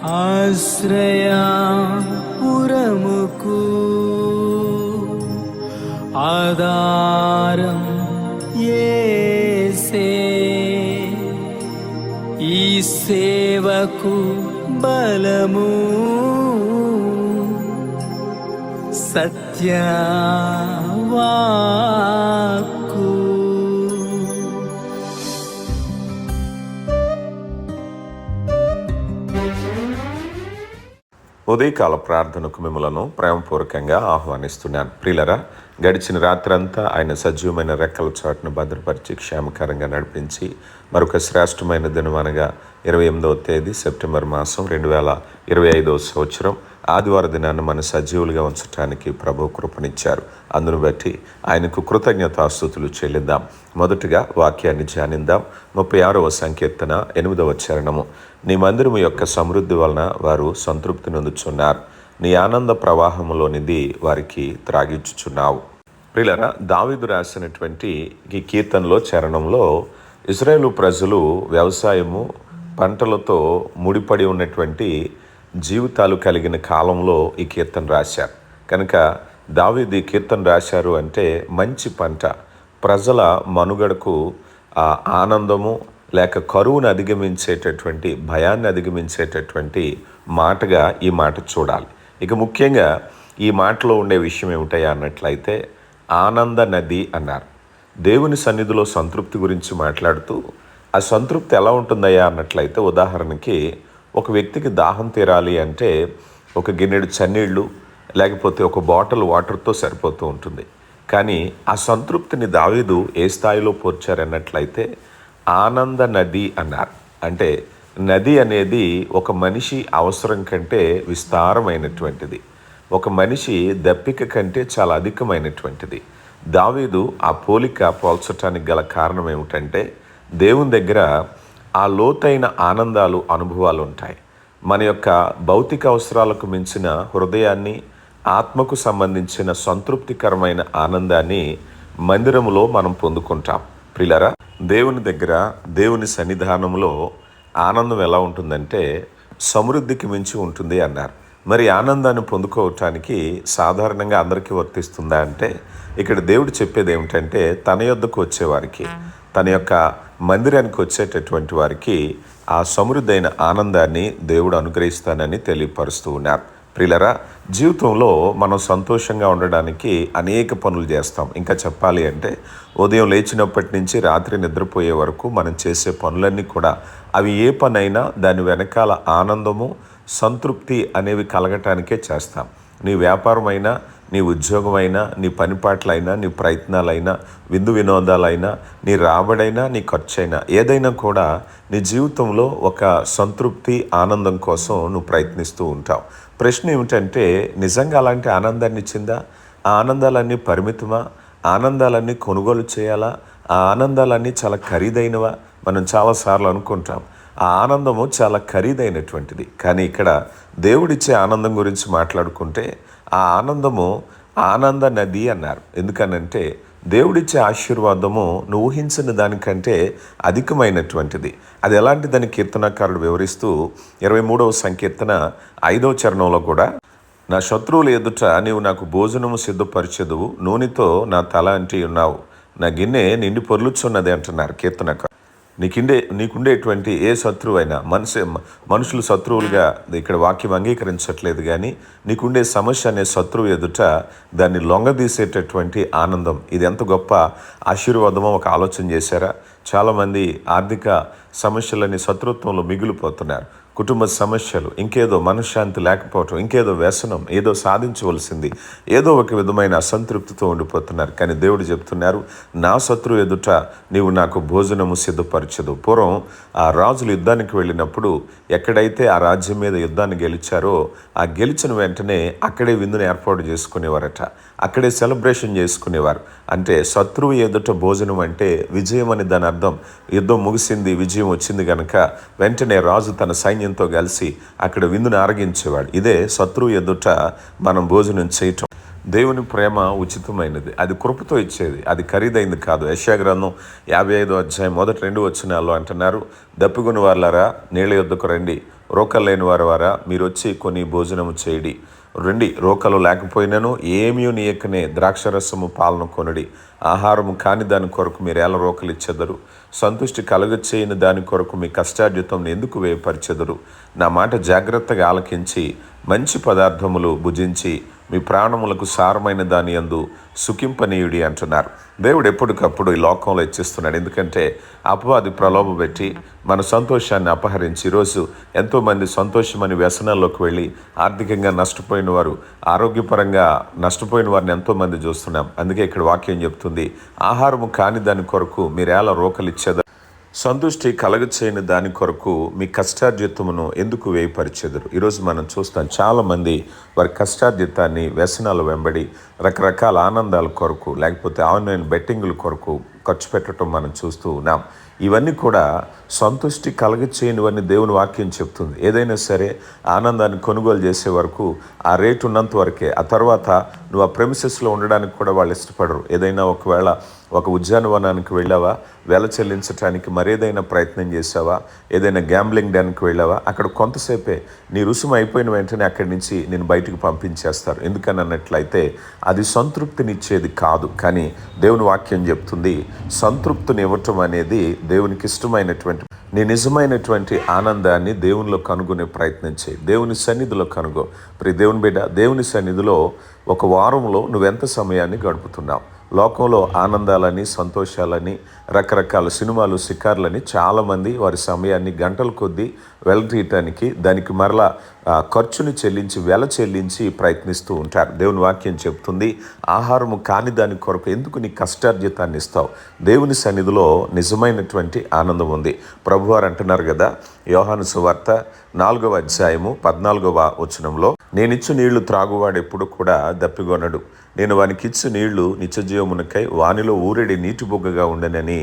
ఆశ్రయపురముకు ఆధారం యేసే, ఈ సేవకు బలము సత్యవాక్కు. ఉదయకాల ప్రార్థనకు మిమ్మలను ప్రేమపూర్వకంగా ఆహ్వానిస్తున్నాను. ప్రియులరా, గడిచిన రాత్రంతా ఆయన సజీవమైన రెక్కల చాటును భద్రపరిచి క్షేమకరంగా నడిపించి మరొక శ్రేష్టమైన దినమనగా 28వ తేదీ సెప్టెంబర్ మాసం 2025వ సంవత్సరం ఆదివార దినాన్ని మన సజీవులుగా ఉంచడానికి ప్రభు కృపనిచ్చారు. అందును బట్టి ఆయనకు కృతజ్ఞతాస్తుతులు చెల్లిద్దాం. మొదటగా వాక్యాన్ని ధ్యానిద్దాం. 36వ సంకీర్తన 8వ చరణము. నీ మందిరము యొక్క సమృద్ధి వలన వారు సంతృప్తి నొందుచున్నారు, నీ ఆనంద ప్రవాహములోనిది వారికి త్రాగించుచున్నావు. ప్రియులరా, దావీదు రాసినటువంటి ఈ కీర్తనలో చరణంలో ఇశ్రాయేలు ప్రజలు వ్యవసాయము పంటలతో ముడిపడి ఉన్నటువంటి జీవితాలు కలిగిన కాలంలో ఈ కీర్తన రాశారు. కనుక దావీదు ఈ కీర్తన రాశారు అంటే మంచి పంట, ప్రజల మనుగడకు ఆనందము లేక కరువును అధిగమించేటటువంటి, భయాన్ని అధిగమించేటటువంటి మాటగా ఈ మాట చూడాలి. ఇక ముఖ్యంగా ఈ మాటలో ఉండే విషయం ఏమిటయా అన్నట్లయితే ఆనంద నది అన్నారు. దేవుని సన్నిధిలో సంతృప్తి గురించి మాట్లాడుతూ ఆ సంతృప్తి ఎలా ఉంటుందయ్యా అన్నట్లయితే, ఉదాహరణకి ఒక వ్యక్తికి దాహం తీరాలి అంటే ఒక గిన్నెడు చన్నీళ్ళు లేకపోతే ఒక బాటిల్ వాటర్తో సరిపోతూ ఉంటుంది. కానీ ఆ సంతృప్తిని దావీదు ఏ స్థాయిలో పోర్చారన్నట్లయితే ఆనంద నది అన్నారు. అంటే నది అనేది ఒక మనిషి అవసరం కంటే విస్తారమైనటువంటిది, ఒక మనిషి దప్పిక కంటే చాలా అధికమైనటువంటిది. దావీదు ఆ పోలిక పోల్చటానికి గల కారణం ఏమిటంటే, దేవుని దగ్గర ఆ లోతైన ఆనందాలు, అనుభవాలు ఉంటాయి. మన యొక్క భౌతిక అవసరాలకు మించిన హృదయాన్ని, ఆత్మకు సంబంధించిన సంతృప్తికరమైన ఆనందాన్ని మందిరములో మనం పొందుకుంటాం. ప్రియులారా, దేవుని దగ్గర, దేవుని సన్నిధానంలో ఆనందం ఎలా ఉంటుందంటే సమృద్ధికి మించి ఉంటుంది అన్నారు. మరి ఆనందాన్ని పొందుకోవటానికి సాధారణంగా అందరికీ వర్తిస్తుందా అంటే, ఇక్కడ దేవుడు చెప్పేది ఏమిటంటే తన యొద్దకు వచ్చేవారికి, తన యొక్క మందిరానికి వచ్చేటటువంటి వారికి ఆ సమృద్ధైన ఆనందాన్ని దేవుడు అనుగ్రహిస్తానని తెలియపరుస్తూ ఉన్నారు. ప్రియులరా, జీవితంలో మనం సంతోషంగా ఉండడానికి అనేక పనులు చేస్తాం. ఇంకా చెప్పాలి అంటే ఉదయం లేచినప్పటి నుంచి రాత్రి నిద్రపోయే వరకు మనం చేసే పనులన్నీ కూడా అవి ఏ పనైనా దాని వెనకాల ఆనందము, సంతృప్తి అనేవి కలగటానికే చేస్తాం. నీ వ్యాపారమైనా, నీ ఉద్యోగమైనా, నీ పనిపాట్లైనా, నీ ప్రయత్నాలైనా, విందు వినోదాలైనా, నీ రాబడైనా, నీ ఖర్చైనా, ఏదైనా కూడా నీ జీవితంలో ఒక సంతృప్తి, ఆనందం కోసం నువ్వు ప్రయత్నిస్తూ ఉంటావు. ప్రశ్న ఏమిటంటే, నిజంగా అలాంటి ఆనందాన్ని ఇచ్చిందా? ఆ ఆనందాలన్నీ పరిమితమా? ఆనందాలన్నీ కొనుగోలు చేయాలా? ఆ ఆనందాలన్నీ చాలా ఖరీదైనవా? మనం చాలాసార్లు అనుకుంటాం ఆ ఆనందము చాలా ఖరీదైనటువంటిది. కానీ ఇక్కడ దేవుడిచ్చే ఆనందం గురించి మాట్లాడుకుంటే ఆ ఆనందము ఆనంద నది అన్నారు. ఎందుకనంటే దేవుడిచ్చే ఆశీర్వాదము నువ్వు ఊహించిన దానికంటే అధికమైనటువంటిది. అది ఎలాంటిదని కీర్తనకారుడు వివరిస్తూ 23వ సంకీర్తన 5వ చరణంలో కూడా, నా శత్రువుల ఎదుట నీవు నాకు భోజనము సిద్ధపరిచెదవు, నూనెతో నా తల అంటి ఉన్నావు, నా గిన్నె నిండి పొర్లుచున్నది అంటున్నారు కీర్తనకారుడు. నీకుండేటువంటి ఏ శత్రువైనా, మనుషులు శత్రువులుగా ఇక్కడ వాక్యం అంగీకరించట్లేదు, కానీ నీకుండే సమస్య అనే శత్రువు ఎదుట దాన్ని లొంగదీసేటటువంటి ఆనందం, ఇది ఎంత గొప్ప ఆశీర్వాదమో ఒక ఆలోచన చేశారా? చాలామంది ఆర్థిక సమస్యలని శత్రుత్వంలో మిగిలిపోతున్నారు. కుటుంబ సమస్యలు, ఇంకేదో మనశ్శాంతి లేకపోవటం, ఇంకేదో వ్యసనం, ఏదో సాధించవలసింది, ఏదో ఒక విధమైన అసంతృప్తితో ఉండిపోతున్నారు. కానీ దేవుడు చెప్తున్నారు, నా శత్రువు ఎదుట నీవు నాకు భోజనము సిద్ధపరచదు. పూర్వం ఆ రాజులు యుద్ధానికి వెళ్ళినప్పుడు ఎక్కడైతే ఆ రాజ్యం మీద యుద్ధాన్ని గెలిచారో ఆ గెలిచిన వెంటనే అక్కడే విందును ఏర్పాటు చేసుకునేవారట, అక్కడే సెలబ్రేషన్ చేసుకునేవారు. అంటే శత్రువు ఎదుట భోజనం అంటే విజయం అని దాని అర్థం. యుద్ధం ముగిసింది, విజయం వచ్చింది కనుక వెంటనే రాజు తన సైన్యంతో కలిసి అక్కడ విందును ఆరగించేవాడు. ఇదే శత్రువు ఎదుట మనం భోజనం చేయటం. దేవుని ప్రేమ ఉచితమైనది, అది కృపతో ఇచ్చేది, అది ఖరీదైంది కాదు. యెషయా గ్రంథం 55వ అధ్యాయం 1-2 వచనాల్లో అంటున్నారు, దప్పిగొని వాళ్ళారా నీళ్ళ యొద్దకు రండి, రోకలు లేని వారా మీరు వచ్చి కొని భోజనము చేయడి. రండి, రోకలు లేకపోయినను ఏమీ నీయకనే ద్రాక్షరసము పాలను కొనడి. ఆహారము కాని దాని కొరకు మీరు ఎలా రోకలు ఇచ్చెదరు? సంతుష్టి కలుగచేయని దాని కొరకు మీ కష్టార్జితం ఎందుకు వ్యయపరిచెదరు? నా మాట జాగ్రత్తగా ఆలకించి మంచి పదార్థములు భుజించి మీ ప్రాణములకు సారమైన దాని యందు సుఖింపనీయుడి అంటున్నారు. దేవుడు ఎప్పటికప్పుడు ఈ లోకంలో ఇచ్చిస్తున్నాడు. ఎందుకంటే అపవాది ప్రలోభ పెట్టి మన సంతోషాన్ని అపహరించి ఈరోజు ఎంతోమంది సంతోషమని వ్యసనాల్లోకి వెళ్ళి ఆర్థికంగా నష్టపోయిన వారు, ఆరోగ్యపరంగా నష్టపోయిన వారిని ఎంతోమంది చూస్తున్నాం. అందుకే ఇక్కడ వాక్యం చెప్తుంది, ఆహారము కాని దాని కొరకు మీరు ఎలా రోకలు ఇచ్చేదా? సంతుష్టి కలగచేయని దాని కొరకు మీ కష్టార్జితమును ఎందుకు వ్యయపరిచెదరు? ఈరోజు మనం చూస్తాం, చాలామంది వారి కష్టార్జితాన్ని వ్యసనాలు వెంబడి రకరకాల ఆనందాల కొరకు లేకపోతే ఆన్లైన్ బెట్టింగుల కొరకు ఖర్చు పెట్టడం మనం చూస్తూ ఉన్నాం. ఇవన్నీ కూడా సంతుష్టి కలగచేయనివన్నీ దేవుని వాక్యం చెప్తుంది. ఏదైనా సరే ఆనందాన్ని కొనుగోలు చేసే వరకు ఆ రేటు ఉన్నంత వరకే. ఆ తర్వాత నువ్వు ఆ ప్రెమిసెస్లో ఉండడానికి కూడా వాళ్ళు ఇష్టపడరు. ఏదైనా ఒకవేళ ఒక ఉద్యానవనానికి వెళ్ళావా, వెల చెల్లించడానికి మరేదైనా ప్రయత్నం చేసావా, ఏదైనా గ్యాంబ్లింగ్ డానికి వెళ్ళావా, అక్కడ కొంతసేపే నీ రుసుము అయిపోయిన వెంటనే అక్కడి నుంచి నేను బయటకు పంపించేస్తారు. ఎందుకని అన్నట్లయితే అది సంతృప్తినిచ్చేది కాదు. కానీ దేవుని వాక్యం చెప్తుంది, సంతృప్తిని ఇవ్వటం అనేది దేవునికి ఇష్టమైనటువంటి. నీ నిజమైనటువంటి ఆనందాన్ని దేవునిలో కనుగొనే ప్రయత్నం చేయి. దేవుని సన్నిధిలో కనుగో. ప్రియ దేవుని బిడ్డ, దేవుని సన్నిధిలో ఒక వారంలో నువ్వెంత సమయాన్ని గడుపుతున్నావు? లోకంలో ఆనందాలని, సంతోషాలని, రకరకాల సినిమాలు, షికార్లని చాలామంది వారి సమయాన్ని గంటల కొద్దీ వెళ్ళతీయటానికి దానికి మరలా ఖర్చుని చెల్లించి వెల చెల్లించి ప్రయత్నిస్తూ ఉంటారు. దేవుని వాక్యం చెప్తుంది, ఆహారము కాని దాని కొరకు ఎందుకు నీ కష్టార్జితాన్ని ఇస్తావు? దేవుని సన్నిధిలో నిజమైనటువంటి ఆనందం ఉంది. ప్రభువారు అంటున్నారు కదా, యోహాను సువార్త 4వ అధ్యాయము 14వ వచనంలో, నేనిచ్చు నీళ్లు త్రాగువాడు ఎప్పుడు కూడా దప్పిగొనడు, నేను వానికిచ్చు నీళ్లు నిత్యజీవమునకై వానిలో ఊరెడి నీటి బొగ్గగా ఉండనని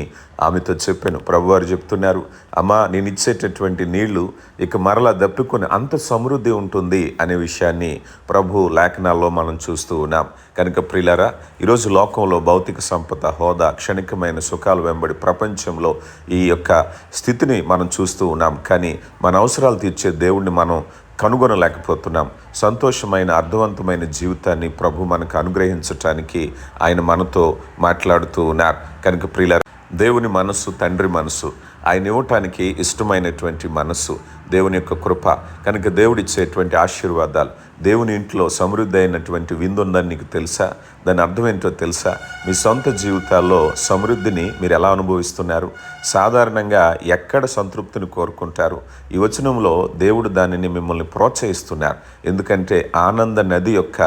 ఆమెతో చెప్పాను. ప్రభువారు చెప్తున్నారు, అమ్మా నేను ఇచ్చేటటువంటి నీళ్లు ఇక మరలా దప్పికొని అంత సమృద్ధి ఉంటుంది అనే విషయాన్ని ప్రభు లేఖనాల్లో మనం చూస్తూ ఉన్నాం. కనుక ప్రియులారా, ఈరోజు లోకంలో భౌతిక సంపద, హోదా, క్షణికమైన సుఖాలు వెంబడి ప్రపంచంలో ఈ యొక్క స్థితిని మనం చూస్తూ ఉన్నాం. కానీ మన అవసరాలు తీర్చే దేవుణ్ణి మనం కనుగొనలేకపోతున్నాం. సంతోషమైన, అర్థవంతమైన జీవితాన్ని ప్రభు మనకు అనుగ్రహించటానికి ఆయన మనతో మాట్లాడుతూ ఉన్నారు. కనుక ప్రియులారా, దేవుని మనస్సు తండ్రి మనస్సు, ఆయన ఇవ్వటానికి ఇష్టమైనటువంటి మనస్సు, దేవుని యొక్క కృప. కనుక దేవుడిచ్చేటువంటి ఆశీర్వాదాలు, దేవుని ఇంట్లో సమృద్ధి అయినటువంటి విందుందని నీకు తెలుసా? దాని అర్థం ఏంటో తెలుసా? మీ సొంత జీవితాల్లో సమృద్ధిని మీరు ఎలా అనుభవిస్తున్నారు? సాధారణంగా ఎక్కడ సంతృప్తిని కోరుకుంటారు? ఈ వచనంలో దేవుడు దానిని మిమ్మల్ని ప్రోత్సహిస్తున్నారు. ఎందుకంటే ఆనంద నది యొక్క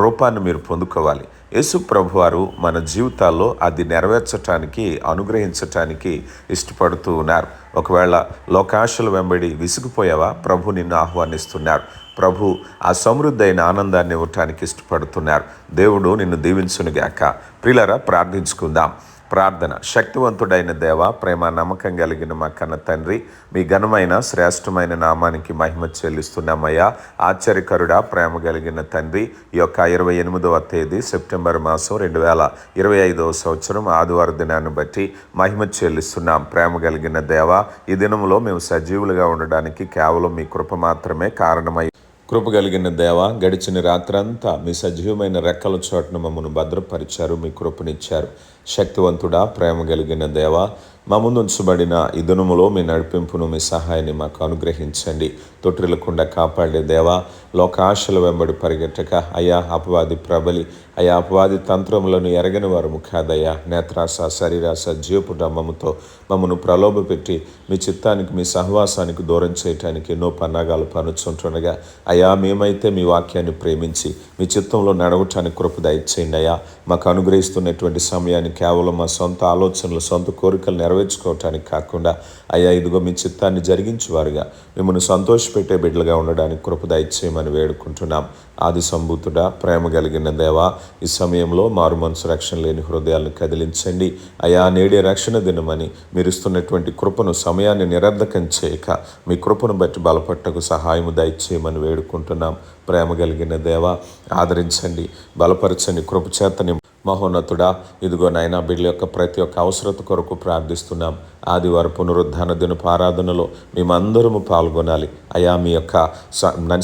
రూపాన్ని మీరు పొందుకోవాలి. యేసు ప్రభువారు మన జీవితాల్లో అది నెరవేర్చటానికి, అనుగ్రహించటానికి ఇష్టపడుతూ ఉన్నారు. ఒకవేళ లోకాశలు వెంబడి విసిగిపోయావా? ప్రభు నిన్ను ఆహ్వానిస్తున్నారు. ప్రభు ఆ సమృద్ధి అయిన ఆనందాన్ని ఇవ్వటానికి ఇష్టపడుతున్నారు. దేవుడు నిన్ను దీవించునుగాక. ప్రియులారా, ప్రార్థించుకుందాం. ప్రార్థన. శక్తివంతుడైన దేవ, ప్రేమ నమ్మకం కలిగిన మా కన్న తండ్రి, మీ ఘనమైన శ్రేష్టమైన నామానికి మహిమ చెల్లిస్తున్నామయ్యా. ఆశ్చర్యకరుడా, ప్రేమ కలిగిన తండ్రి, ఈ యొక్క 28వ తేదీ సెప్టెంబర్ మాసం 2025వ సంవత్సరం ఆదివారం దినాన్ని బట్టి మహిమ చెల్లిస్తున్నాం. ప్రేమ కలిగిన దేవ, ఈ దినంలో మేము సజీవులుగా ఉండడానికి కేవలం మీ కృప మాత్రమే కారణమై, కృప కలిగిన దేవ, గడిచిన రాత్రంతా మీ సజీవమైన రెక్కల చోటును మమ్మల్ని భద్రపరిచారు, మీ కృపనిచ్చారు. శక్తివంతుడా, ప్రేమ కలిగిన దేవ, మా ముందు ఉంచబడిన ఈ దినములో మీ నడిపింపును, మీ సహాయాన్ని మాకు అనుగ్రహించండి. తొట్టిల్లకుండా కాపాడే దేవా, లోకాశల వెంబడి పరిగెట్టక అయా అపవాది ప్రబలి, అయా అపవాది తంత్రములను ఎరగని వారు కాదయ్యా. నేత్రాస, శరీరాస, జీవపు డమ్మముతో మమ్మను ప్రలోభ పెట్టి మీ చిత్తానికి, మీ సహవాసానికి దూరం చేయటానికి ఎన్నో పన్నాగాలు పనుచుంటుండగా, అయా మేమైతే మీ వాక్యాన్ని ప్రేమించి మీ చిత్తంలో నడవటానికి కృప దయచేయండి అయ్యా. మాకు అనుగ్రహిస్తున్నటువంటి సమయాన్ని కేవలం మా సొంత ఆలోచనలు, సొంత కోరికలు నెరవేర్చుకోవటానికి కాకుండా అయ్యా ఇదిగో మీ చిత్తాన్ని జరిగించేవారుగా, మిమ్మల్ని సంతోషపెట్టే బిడ్డలుగా ఉండడానికి కృప దయచేయమని వేడుకుంటున్నాం. ఆది సంభూతుడా, ప్రేమ కలిగిన దేవా, ఈ సమయంలో మారు మనసు రక్షణ లేని హృదయాలను కదిలించండి అయా. నేడే రక్షణ దినమని మీరు ఇస్తున్నటువంటి కృపను, సమయాన్ని నిరర్ధకం చేయక మీ కృపను బట్టి బలపట్టకు సహాయము దయచేయమని వేడుకుంటున్నాం. ప్రేమ కలిగిన దేవా, ఆదరించండి, బలపరచండి, కృప చేతని మహోన్నతుడా, ఇదిగో నాయనా బిడ్డల యొక్క ప్రతి ఒక్క అవసరత కొరకు ప్రార్థిస్తున్నాం. ఆదివారం పునరుద్ధాన దినపు ఆరాధనలో మేమందరము పాల్గొనాలి అయా. మీ యొక్క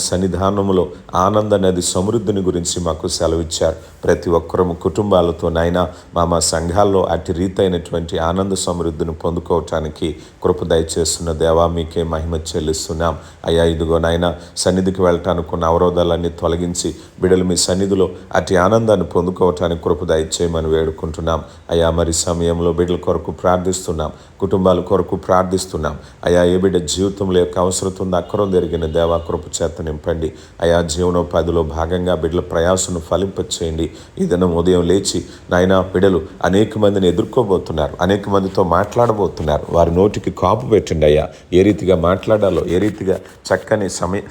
సన్నిధానములో ఆనంద నది సమృద్ధిని గురించి మాకు సెలవిచ్చారు. ప్రతి ఒక్కరము కుటుంబాలతో నాయనా మా సంఘాల్లో అటు రీతైనటువంటి ఆనంద సమృద్ధిని పొందుకోవటానికి కృప దయచేస్తున్న దేవా, మీకే మహిమ చెల్లిస్తున్నాం అయ్యా. ఇదిగో నాయనా సన్నిధికి వెళ్ళటానికి ఉన్న అవరోధాలన్నీ తొలగించి బిడ్డలు మీ సన్నిధిలో అటు ఆనందాన్ని పొందుకోవటానికి కృప దయచేయమని వేడుకుంటున్నాం అయ్యా. మరి సమయంలో బిడ్డల కొరకు ప్రార్థిస్తున్నాం, కుటుంబాల కొరకు ప్రార్థిస్తున్నాం అయా. ఏ బిడ్డ జీవితంలో యొక్క అవసరం ఉందో అక్కరం జరిగిన దేవా కృప చేత నింపండి అయా. జీవనోపాధిలో భాగంగా బిడ్డల ప్రయాసను ఫలింపచేయండి. ఈ దినం ఉదయం లేచి నాయనా బిడ్డలు అనేక మందిని ఎదుర్కోబోతున్నారు, అనేక మందితో మాట్లాడబోతున్నారు. వారి నోటికి కాపు పెట్టండి అయ్యా. ఏ రీతిగా మాట్లాడాలో, ఏ రీతిగా చక్కని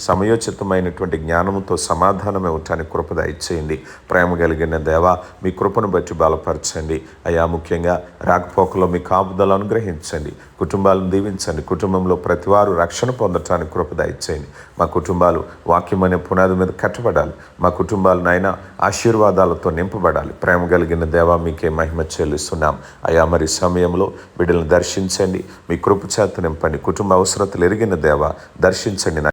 సమయోచితమైనటువంటి జ్ఞానంతో సమాధానం ఇవ్వటానికి కృప దయచేయండి. ప్రేమ కలిగిన దేవా మీ కృపను బట్టి బలపరచండి అయా. ముఖ్యంగా రాకపోకలో మీ కాపుదలను అనుగ్రహించండి, కుటుంబాలను దీవించండి. కుటుంబంలో ప్రతివారు రక్షణ పొందటానికి కృప దయచేయండి. మా కుటుంబాలు వాక్యం అనే పునాది మీద కట్టబడాలి. మా కుటుంబాలు నాయన ఆశీర్వాదాలతో నింపబడాలి. ప్రేమ కలిగిన దేవా మీకే మహిమ చెల్లిస్తున్నాం అయా. మరి సమయంలో బిడ్డలను దర్శించండి, మీ కృప చేత నింపండి. కుటుంబ అవసరతలు ఎరిగిన దేవా దర్శించండి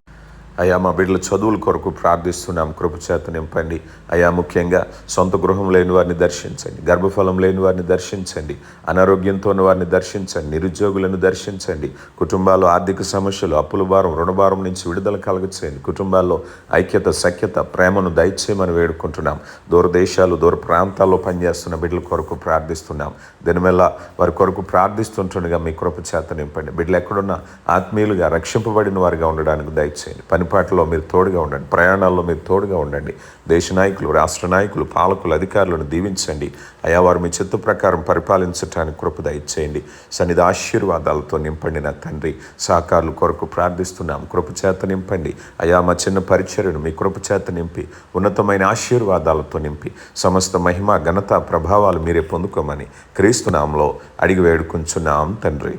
అయా. మా బిడ్డల చదువుల కొరకు ప్రార్థిస్తున్నాం, కృపచేత నింపండి అయా. ముఖ్యంగా సొంత గృహం లేని వారిని దర్శించండి, గర్భఫలం లేని వారిని దర్శించండి, అనారోగ్యంతో ఉన్న వారిని దర్శించండి, నిరుద్యోగులను దర్శించండి. కుటుంబాల్లో ఆర్థిక సమస్యలు, అప్పుల భారం, రుణభారం నుంచి విడుదల కలగచేయండి. కుటుంబాల్లో ఐక్యత, సఖ్యత, ప్రేమను దయచేయమని వేడుకుంటున్నాం. దూరదేశాలు, దూర ప్రాంతాల్లో పనిచేస్తున్న బిడ్డల కొరకు ప్రార్థిస్తున్నాం. దినమెల్లా వారి కొరకు ప్రార్థిస్తుంటుండగా మీ కృపచేత నింపండి. బిడ్డలు ఎక్కడున్నా ఆత్మీయులుగా రక్షింపబడిన వారిగా ఉండడానికి దయచేయండి. పనిపాట్లలో మీరు తోడుగా ఉండండి, ప్రయాణాల్లో మీరు తోడుగా ఉండండి. దేశ నాయకులు, రాష్ట్ర నాయకులు, పాలకులు, అధికారులను దీవించండి అయా. వారు మీ చిత్త ప్రకారం పరిపాలించడానికి కృప దయచేయండి. సన్నిధి ఆశీర్వాదాలతో నింపండి నా తండ్రి. సహకారుల కొరకు ప్రార్థిస్తున్నాం, కృపచేత నింపండి అయా. మా చిన్న పరిచర్యను మీ కృపచేత నింపి ఉన్నతమైన ఆశీర్వాదాలతో నింపి సమస్త మహిమ, ఘనత, ప్రభావాలు మీరే పొందుకోమని క్రీస్తు నామములో అడిగి వేడుకుంటున్నాం తండ్రి.